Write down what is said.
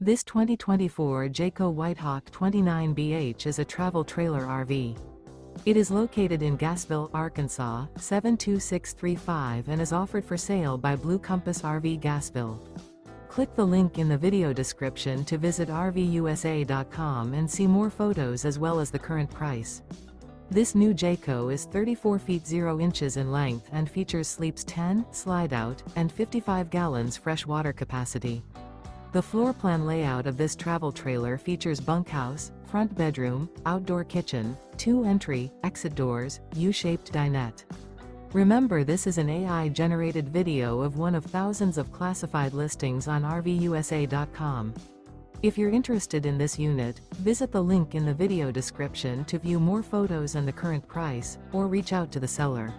This 2024 Jayco White Hawk 29BH is a travel trailer RV. It is located in Gassville, Arkansas, 72635 and is offered for sale by Blue Compass RV Gassville. Click the link in the video description to visit RVUSA.com and see more photos as well as the current price. This new Jayco is 34 feet 0 inches in length and features sleeps 10, slide-out, and 55 gallons fresh water capacity. The floor plan layout of this travel trailer features bunkhouse, front bedroom, outdoor kitchen, 2 entry, exit doors, U-shaped dinette. Remember, this is an AI-generated video of one of thousands of classified listings on RVUSA.com. If you're interested in this unit, visit the link in the video description to view more photos and the current price, or reach out to the seller.